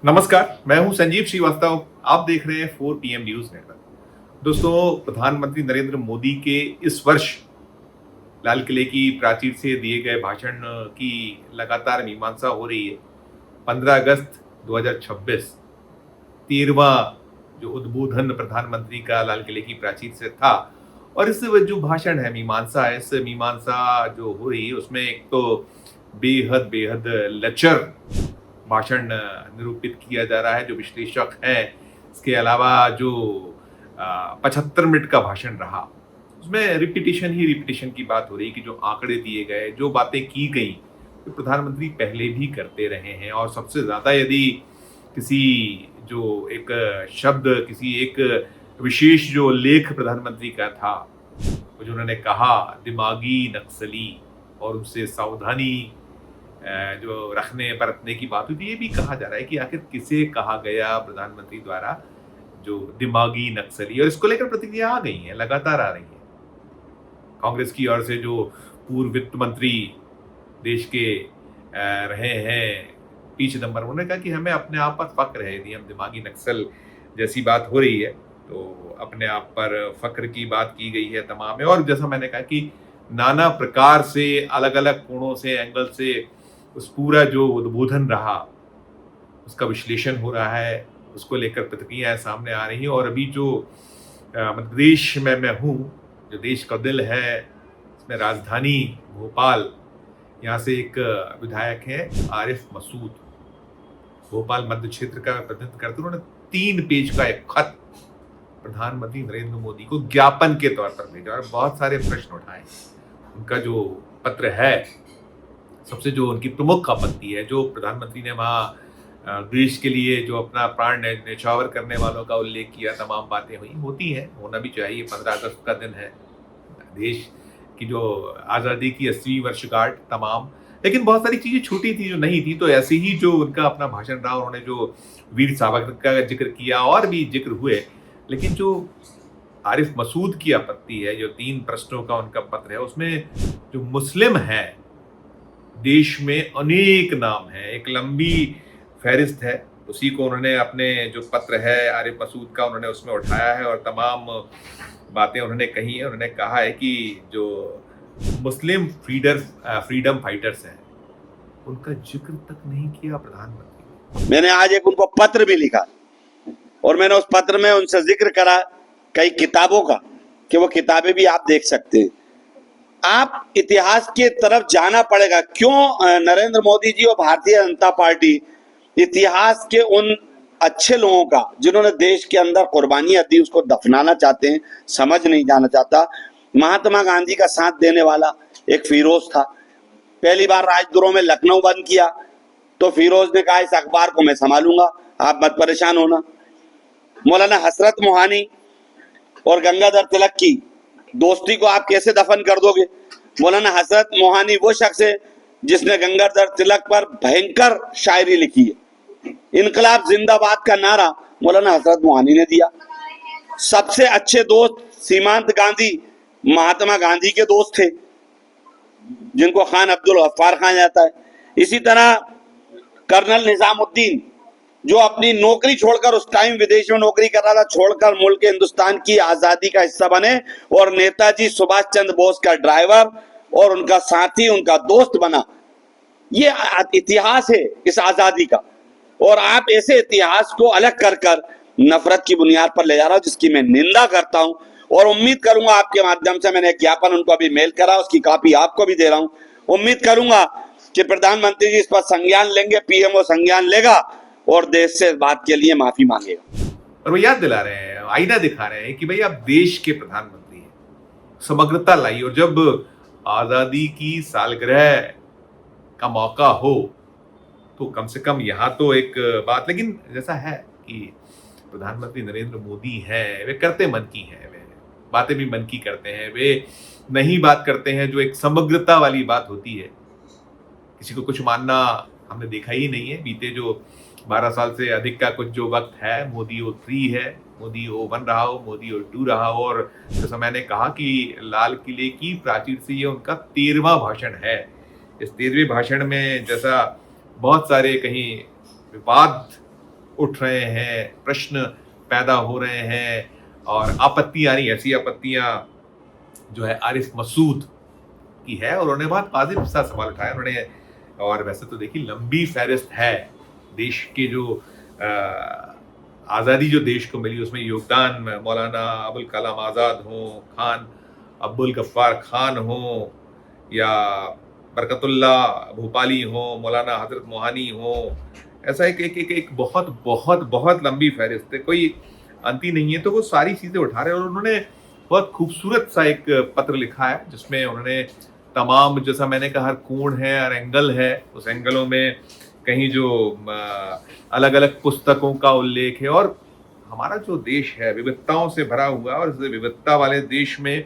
नमस्कार, मैं हूं संजीव श्रीवास्तव। आप देख रहे हैं 4 पीएम न्यूज नेटवर्क। दोस्तों, प्रधानमंत्री नरेंद्र मोदी के इस वर्ष लाल किले की प्राचीर से दिए गए भाषण की लगातार मीमांसा हो रही है। 15 अगस्त 2026 13वां जो उद्बोधन प्रधानमंत्री का लाल किले की प्राचीर से था, और इस जो भाषण है, मीमांसा है, इस मीमांसा जो हो रही है उसमें एक तो बेहद बेहद लचर भाषण निरूपित किया जा रहा है जो विश्लेषक है। इसके अलावा जो 75 मिनट का भाषण रहा, उसमें रिपीटिशन की बात हो रही कि जो आंकड़े दिए गए, जो बातें की गई, तो प्रधानमंत्री पहले भी करते रहे हैं। और सबसे ज्यादा यदि किसी जो एक शब्द, किसी एक विशेष जो लेख प्रधानमंत्री का था, वो जो उन्होंने कहा दिमागी नक्सली, और उससे सावधानी जो रखने बरतने की बात हुई थी, ये भी कहा जा रहा है कि आखिर किसे कहा गया प्रधानमंत्री द्वारा जो दिमागी नक्सली, और इसको लेकर प्रतिक्रिया आ गई है, लगातार आ रही है। कांग्रेस की ओर से जो पूर्व वित्त मंत्री देश के रहे हैं पी चिदम्बरम, उन्होंने कहा कि हमें अपने आप पर फक्र है। यदि हम दिमागी नक्सल जैसी बात हो रही है तो अपने आप पर फक्र की बात की गई है तमाम है। और जैसा मैंने कहा कि नाना प्रकार से, अलग अलग कोणों से, एंगल से उस पूरा जो उद्बोधन रहा उसका विश्लेषण हो रहा है, उसको लेकर प्रतिक्रियाएं सामने आ रही हैं। और अभी जो मध्य प्रदेश में मैं हूँ, जो देश का दिल है, इसमें राजधानी भोपाल, यहाँ से एक विधायक है आरिफ मसूद, भोपाल मध्य क्षेत्र का प्रतिनिधित्व करते, उन्होंने 3 पेज का एक खत प्रधानमंत्री नरेंद्र मोदी को ज्ञापन के तौर पर भेजा और बहुत सारे प्रश्न उठाए। उनका जो पत्र है, सबसे जो उनकी प्रमुख आपत्ति है, जो प्रधानमंत्री ने वहाँ देश के लिए जो अपना प्राण न्यौछावर करने वालों का उल्लेख किया, तमाम बातें हुई, होती हैं, होना भी चाहिए। 15 अगस्त का दिन है, देश की जो आज़ादी की 80वीं वर्षगांठ, तमाम, लेकिन बहुत सारी चीजें छूटी थी जो नहीं थी। तो ऐसे ही जो उनका अपना भाषण रहा, उन्होंने जो वीर सावरकर का जिक्र किया और भी जिक्र हुए, लेकिन जो आरिफ मसूद की आपत्ति है, जो 3 प्रश्नों का उनका पत्र है, उसमें जो मुस्लिम है, देश में अनेक नाम है, एक लंबी फहरिस्त है, उसी को उन्होंने अपने जो पत्र है आरिफ मसूद का, उन्होंने उसमें उठाया है और तमाम बातें उन्होंने कही है। उन्होंने कहा है कि जो मुस्लिम फ्रीडम फाइटर्स हैं, उनका जिक्र तक नहीं किया प्रधानमंत्री। मैंने आज एक उनको पत्र भी लिखा और मैंने उस पत्र में उनसे जिक्र करा कई किताबों का, कि वो किताबें भी आप देख सकते हैं। आप इतिहास के तरफ जाना पड़ेगा। क्यों नरेंद्र मोदी जी और भारतीय जनता पार्टी इतिहास के उन अच्छे लोगों का, जिन्होंने देश के अंदर कुर्बानियां दी, उसको दफनाना चाहते हैं, समझ नहीं जाना चाहता। महात्मा गांधी का साथ देने वाला एक फिरोज था, पहली बार राजद्रोह में लखनऊ बंद किया तो फिरोज ने कहा इस अखबार को मैं संभालूंगा, आप मत परेशान होना। मौलाना हसरत मोहानी और गंगाधर तिलक की दोस्ती को आप कैसे दफन कर दोगे? मौलाना हसरत मोहानी वो शख्स है जिसने गंगाधर तिलक पर भयंकर शायरी लिखी है। इनकलाब जिंदाबाद का नारा मौलाना हसरत मोहानी ने दिया। सबसे अच्छे दोस्त सीमांत गांधी महात्मा गांधी के दोस्त थे, जिनको खान अब्दुल गफ्फार कहा जाता है। इसी तरह कर्नल निजामुद्दीन, जो अपनी नौकरी छोड़कर, उस टाइम विदेश में नौकरी कर रहा था, छोड़कर मुल्क हिंदुस्तान की आजादी का हिस्सा बने और नेताजी सुभाष चंद्र बोस का ड्राइवर और उनका साथी, उनका दोस्त बना। ये इतिहास है इस आजादी का, और आप ऐसे इतिहास को अलग कर कर नफरत की बुनियाद पर ले जा रहा हो, जिसकी मैं निंदा करता हूं। और उम्मीद करूंगा आपके माध्यम से, मैंने एक ज्ञापन उनको अभी मेल करा, उसकी कॉपी आपको भी दे रहा हूं। उम्मीद करूंगा कि प्रधानमंत्री जी इस पर संज्ञान लेंगे, पीएमओ संज्ञान लेगा और देश से इस बात के लिए माफी मांगेगा। और वो याद दिला रहे हैं, आईना दिखा रहे हैं कि भाई आप देश के प्रधानमंत्री हैं, समग्रता लाई। और जब आजादी की सालगिरह का मौका हो तो कम से कम यहाँ तो एक बात, लेकिन जैसा है कि प्रधानमंत्री नरेंद्र मोदी हैं, वे करते मन की हैं, वे बातें भी मन की करते हैं, वे नहीं बात करते हैं जो एक समग्रता वाली बात होती है। किसी को कुछ मानना हमने देखा ही नहीं है बीते जो 12 साल से अधिक का कुछ जो वक्त है। मोदी O3 है, मोदी O1 रहा हो, मोदी O2 रहा हो, और जैसा मैंने कहा कि लाल किले की प्राचीर से ये उनका 13वां भाषण है। इस 13वें भाषण में जैसा बहुत सारे कहीं विवाद उठ रहे हैं, प्रश्न पैदा हो रहे हैं और आपत्तियां आ रही, ऐसी आपत्तियां जो है आरिफ मसूद की है और उन्होंने बहुत वाजिब सा सवाल उठाया उन्होंने। और वैसे तो देखिए लंबी फहरिस्त है देश के जो आज़ादी जो देश को मिली उसमें योगदान मौलाना अबुल कलाम आज़ाद हो, खान अब्दुल गफ्फार खान हो या बरकतुल्ला भोपाली हो, मौलाना हजरत मोहानी हो, ऐसा एक बहुत बहुत बहुत लंबी फहरिस्त है, कोई अंत ही नहीं है। तो वो सारी चीज़ें उठा रहे हैं और उन्होंने बहुत खूबसूरत सा एक पत्र लिखा है जिसमें उन्होंने तमाम, जैसा मैंने कहा, हर कोण है, हर एंगल है, उस एंगलों में कहीं जो अलग अलग पुस्तकों का उल्लेख है और हमारा जो देश है विविधताओं से भरा हुआ है और इस विविधता वाले देश में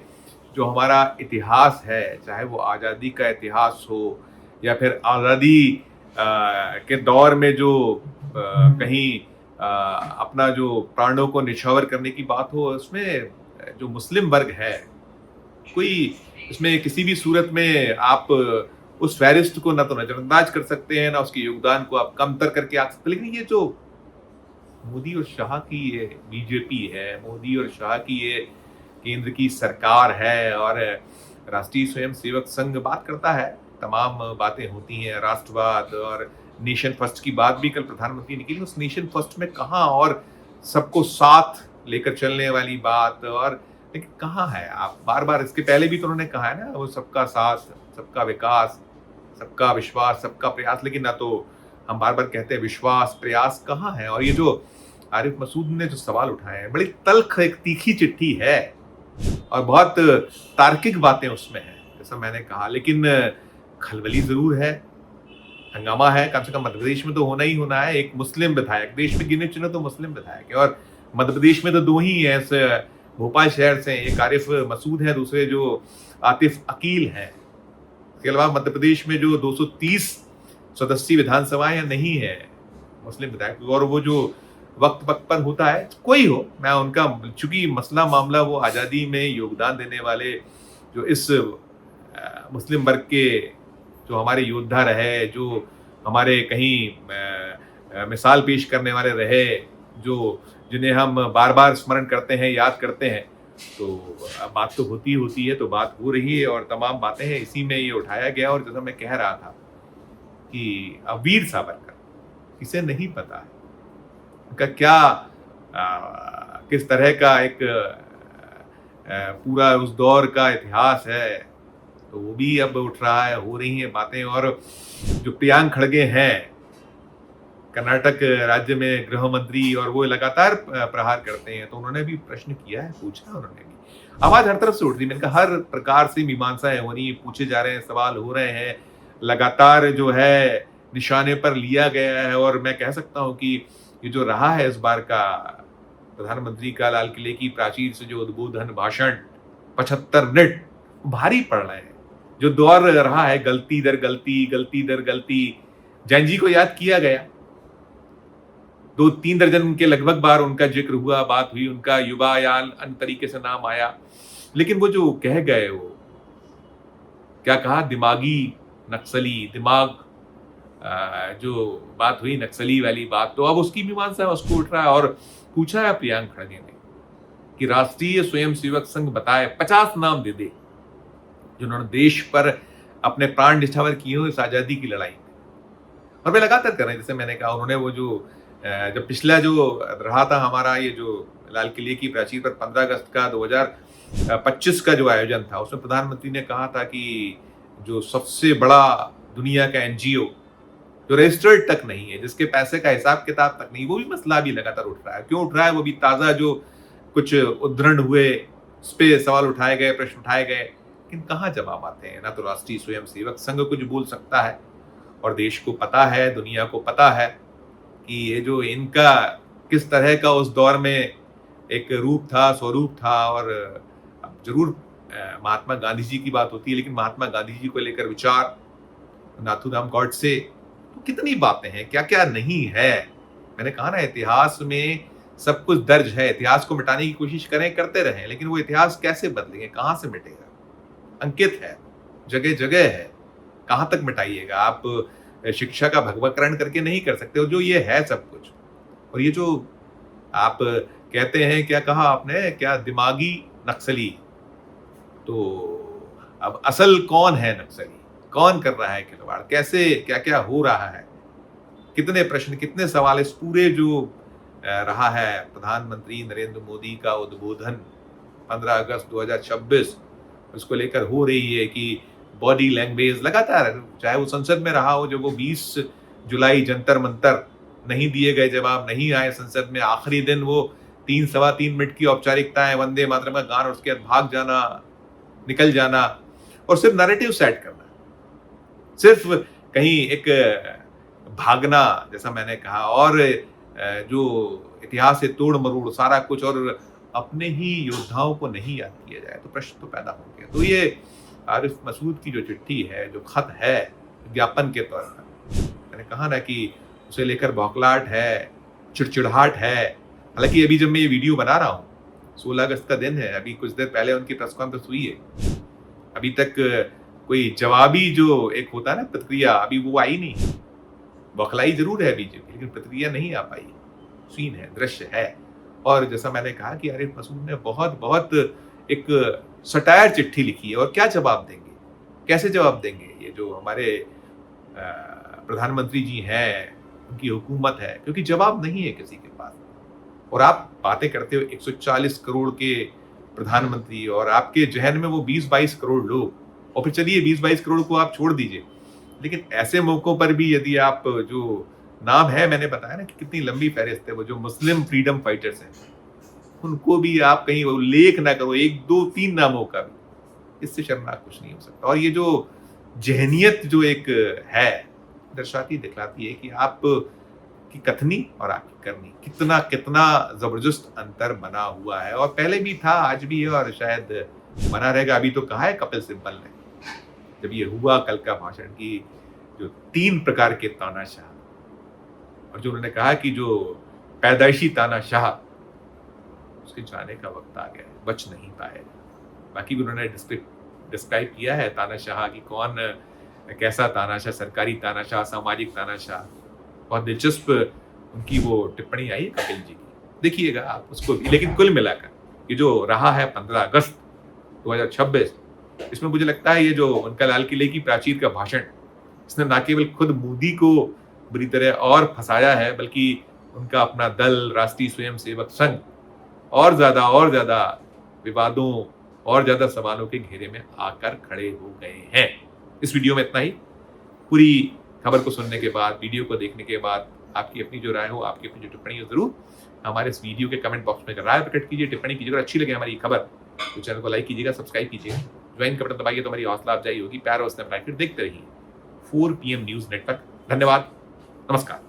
जो हमारा इतिहास है, चाहे वो आज़ादी का इतिहास हो या फिर आज़ादी के दौर में जो कहीं अपना जो प्राणों को निछावर करने की बात हो, उसमें जो मुस्लिम वर्ग है, कोई इसमें किसी भी सूरत में आप उस फहरिस्त को ना तो नजरअंदाज कर सकते हैं, ना उसके योगदान को आप कमतर करके आ सकते। लेकिन ये जो मोदी और शाह की ये बीजेपी है, मोदी और शाह की ये केंद्र की सरकार है और राष्ट्रीय स्वयंसेवक संघ बात करता है, तमाम बातें होती हैं, राष्ट्रवाद और नेशन फर्स्ट की बात भी कल प्रधानमंत्री ने की। उस नेशन फर्स्ट में कहाँ, और सबको साथ लेकर चलने वाली बात, और लेकिन कहाँ है? आप बार बार, इसके पहले भी तो उन्होंने कहा है ना, वो सबका साथ, सबका विकास, सबका विश्वास, सबका प्रयास, लेकिन ना तो हम बार बार कहते हैं विश्वास प्रयास कहाँ है। और ये जो आरिफ मसूद ने जो सवाल उठाए हैं, बड़ी तल्ख एक तीखी चिट्ठी है और बहुत तार्किक बातें उसमें हैं, जैसा मैंने कहा, लेकिन खलबली जरूर है, हंगामा है। कम से कम मध्य प्रदेश में तो होना ही होना है। एक मुस्लिम विधायक, देश में गिने चुने तो मुस्लिम विधायक है और मध्य प्रदेश में तो दो ही हैं, इस भोपाल शहर से, एक आरिफ मसूद है, दूसरे जो आतिफ अकील हैं। इसके अलावा मध्य प्रदेश में जो 230 सदस्यीय विधानसभाएं नहीं है मुस्लिम विधायक, और वो जो वक्त वक्त पर होता है, कोई हो, मैं उनका, चूंकि मसला मामला वो आज़ादी में योगदान देने वाले जो इस मुस्लिम वर्ग के जो हमारे योद्धा रहे, जो हमारे कहीं मिसाल पेश करने वाले रहे, जो जिन्हें हम बार बार स्मरण करते हैं, याद करते हैं, तो बात तो होती है, तो बात हो रही है और तमाम बातें हैं, इसी में ये उठाया गया। और जैसा मैं कह रहा था कि वीर सावरकर, इसे नहीं पता है उनका क्या किस तरह का एक पूरा उस दौर का इतिहास है, तो वो भी अब उठ रहा है, हो रही हैं बातें। और जो प्रियांक खड़गे हैं कर्नाटक राज्य में गृह मंत्री, और वो लगातार प्रहार करते हैं, तो उन्होंने भी प्रश्न किया है, पूछा उन्होंने भी, आवाज हर तरफ से उठ रही है। मैंने कहा हर प्रकार से मीमांसाएं हो रही, पूछे जा रहे हैं, सवाल हो रहे हैं, लगातार जो है निशाने पर लिया गया है। और मैं कह सकता हूं कि ये जो रहा है इस बार का प्रधानमंत्री का लाल किले की प्राचीर से जो उद्बोधन भाषण 75 मिनट भारी पड़ रहे हैं। जो दौर रहा है गलती दर गलती, गलती दर गलती, जैन जी को याद किया गया, 2-3 दर्जन के लगभग बार उनका जिक्र हुआ, बात हुई, उनका युवा या अन्य तरीके से नाम आया, लेकिन वो जो कह गए, वो क्या कहा, दिमागी नक्सली, दिमाग जो बात हुई नक्सली वाली बात, तो अब उसकी मीमांसा उसको उठ रहा है। और पूछा है प्रियांक खड़गे ने कि राष्ट्रीय स्वयंसेवक संघ बताए 50 नाम दे दे जिन्होंने देश पर अपने प्राण निछावर किए हो इस आजादी की लड़ाई में। और वे लगातार कर रहे हैं, जैसे मैंने कहा, उन्होंने वो जो जब पिछला जो रहा था हमारा ये जो लाल किले की प्राचीर पर 15 अगस्त का 2025 का जो आयोजन था, उसमें प्रधानमंत्री ने कहा था कि जो सबसे बड़ा दुनिया का एनजीओ जो रजिस्टर्ड तक नहीं है, जिसके पैसे का हिसाब किताब तक नहीं, वो भी मसला भी लगातार उठ रहा है। क्यों उठ रहा है? वो भी ताज़ा जो कुछ उद्धरण हुए, उस पर सवाल उठाए गए, प्रश्न उठाए गए, लेकिन कहाँ जवाब आते हैं? ना तो राष्ट्रीय स्वयंसेवक संघ कुछ बोल सकता है, और देश को पता है, दुनिया को पता है कि ये जो इनका किस तरह का उस दौर में एक रूप था, स्वरूप था। और जरूर महात्मा गांधी जी की बात होती है, लेकिन महात्मा गांधी जी को लेकर विचार, नाथूराम गॉडसे, तो कितनी बातें हैं, क्या क्या नहीं है। मैंने कहा ना, इतिहास में सब कुछ दर्ज है, इतिहास को मिटाने की कोशिश करें, करते रहें, लेकिन वो इतिहास कैसे बदलेंगे, कहाँ से मिटेगा? अंकित है, जगह जगह है, कहाँ तक मिटाइएगा? आप शिक्षा का भगवकरण करके नहीं कर सकते, और जो ये है सब कुछ, और ये जो आप कहते हैं, क्या कहा आपने, क्या दिमागी नक्सली, तो अब असल कौन है नक्सली, कौन कर रहा है खिलवाड़, कैसे क्या क्या हो रहा है, कितने प्रश्न, कितने सवाल इस पूरे जो रहा है प्रधानमंत्री नरेंद्र मोदी का उद्बोधन 15 अगस्त 2026 उसको लेकर हो रही है कि बॉडी लैंग्वेज लगातार, चाहे वो संसद में रहा हो, जब वो 20 जुलाई जंतर मंतर नहीं दिए गए जवाब, नहीं आए संसद में, आखिरी दिन वो 3-3.25 मिनट की औपचारिकताएं, वंदे मातरम का गान और उसके बाद भाग जाना, निकल जाना और सिर्फ नैरेटिव सेट करना, सिर्फ कहीं एक भागना, जैसा मैंने कहा, और जो इतिहास से तोड़ मरोड़ सारा कुछ, और अपने ही योद्धाओं को नहीं याद किया जाए तो प्रश्न तो पैदा होंगे। तो ये आरिफ मसूद की जो चिट्ठी है, जो खत है ज्ञापन के तौर पर, मैंने कहा ना कि उसे लेकर बौखलाहट है, चिड़चिड़ाहट है। हालांकि अभी जब मैं ये वीडियो बना रहा हूँ, 16 अगस्त का दिन है, अभी कुछ देर पहले उनकी प्रेस कॉन्फ्रेंस हुई है, अभी तक कोई जवाबी जो एक होता है ना प्रतिक्रिया, अभी वो आई नहीं। बौखलाई जरूर है बीजेपी, लेकिन प्रतिक्रिया नहीं आ पाई। सीन है, दृश्य है। और जैसा मैंने कहा कि आरिफ मसूद ने बहुत बहुत एक सटायर चिट्ठी लिखी है, और क्या जवाब देंगे, कैसे जवाब देंगे ये जो हमारे प्रधानमंत्री जी हैं, उनकी हुकूमत है, क्योंकि जवाब नहीं है किसी के पास। और आप बातें करते हो 140 करोड़ के प्रधानमंत्री, और आपके जहन में वो 20-22 करोड़ लोग, और फिर चलिए 20-22 करोड़ को आप छोड़ दीजिए, लेकिन ऐसे मौकों पर भी यदि आप, जो नाम है, मैंने बताया ना कि कितनी लंबी फहरिस्त है, वो जो मुस्लिम फ्रीडम फाइटर्स हैं, उनको भी आप कहीं उल्लेख ना करो, 1, 2, 3 नामों का भी, इससे शर्मनाक कुछ नहीं हो सकता। और ये जो जहनियत जो एक है, दर्शाती दिखलाती है कि आप की कथनी और आपकी करनी कितना कितना जबरदस्त अंतर बना हुआ है, और पहले भी था, आज भी है, और शायद बना रहेगा। अभी तो कहा है कपिल सिब्बल ने, जब ये हुआ कल का भाषण, की जो 3 प्रकार के तानाशाह, और जो उन्होंने कहा कि जो पैदाइशी तानाशाह, उसके जाने का वक्त आ गया है, बच नहीं पाएगा। बाकी भी उन्होंने डिस्क्राइब किया है तानाशाह की, कौन कैसा तानाशाह, सरकारी तानाशाह, सामाजिक तानाशाह। बहुत दिलचस्प उनकी वो टिप्पणी आई है कपिल जी की, देखिएगा आप उसको भी। लेकिन कुल मिलाकर ये जो रहा है 15 अगस्त 2026, इसमें मुझे लगता है ये जो उनका लाल किले की प्राचीर का भाषण, इसने न केवल खुद मोदी को बुरी तरह और फंसाया है, बल्कि उनका अपना दल, राष्ट्रीय स्वयंसेवक संघ, और ज्यादा विवादों और ज्यादा सवालों के घेरे में आकर खड़े हो गए हैं। इस वीडियो में इतना ही। पूरी खबर को सुनने के बाद, वीडियो को देखने के बाद, आपकी अपनी जो राय हो, आपकी अपनी जो टिप्पणी हो, जरूर हमारे इस वीडियो के कमेंट बॉक्स में राय प्रकट कीजिए, टिप्पणी कीजिए। अगर अच्छी लगे हमारी खबर तो चैनल को लाइक कीजिएगा, सब्सक्राइब कीजिएगा, ज्वाइन का बटन दबाइए तो हमारी हौसला अफजाई होगी। प्यार और स्नेह बनाकर देखते रहिए 4 PM न्यूज नेटवर्क। धन्यवाद, नमस्कार।